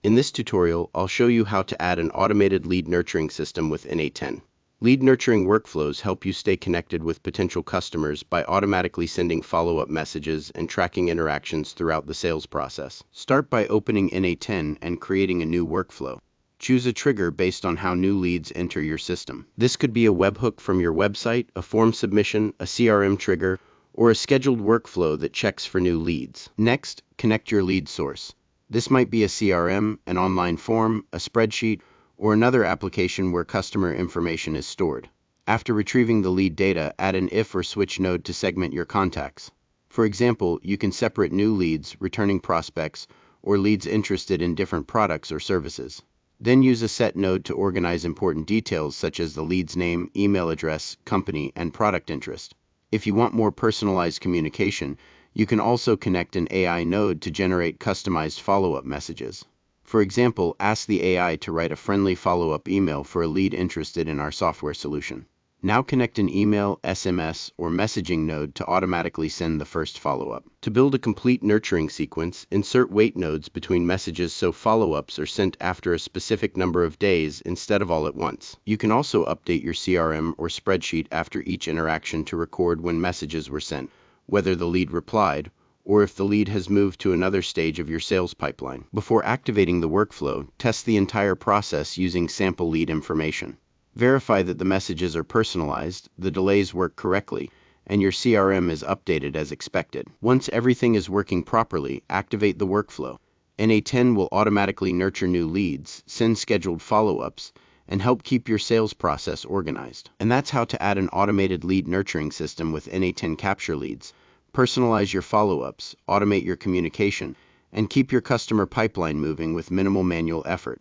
In this tutorial, I'll show you how to add an automated lead nurturing system with N8N. Lead nurturing workflows help you stay connected with potential customers by automatically sending follow-up messages and tracking interactions throughout the sales process. Start by opening N8N and creating a new workflow. Choose a trigger based on how new leads enter your system. This could be a webhook from your website, a form submission, a CRM trigger, or a scheduled workflow that checks for new leads. Next, connect your lead source. This might be a CRM, an online form, a spreadsheet, or another application where customer information is stored. After retrieving the lead data, add an if or switch node to segment your contacts. For example, you can separate new leads, returning prospects, or leads interested in different products or services. Then use a set node to organize important details such as the lead's name, email address, company, and product interest. If you want more personalized communication, you can also connect an AI node to generate customized follow-up messages. For example, ask the AI to write a friendly follow-up email for a lead interested in our software solution. Now connect an email, SMS, or messaging node to automatically send the first follow-up. To build a complete nurturing sequence, insert wait nodes between messages so follow-ups are sent after a specific number of days instead of all at once. You can also update your CRM or spreadsheet after each interaction to record when messages were sent, whether the lead replied, or if the lead has moved to another stage of your sales pipeline. Before activating the workflow, test the entire process using sample lead information. Verify that the messages are personalized, the delays work correctly, and your CRM is updated as expected. Once everything is working properly, activate the workflow. N8N will automatically nurture new leads, send scheduled follow-ups, and help keep your sales process organized. And that's how to add an automated lead nurturing system with N8N Capture Leads. Personalize your follow-ups, automate your communication, and keep your customer pipeline moving with minimal manual effort.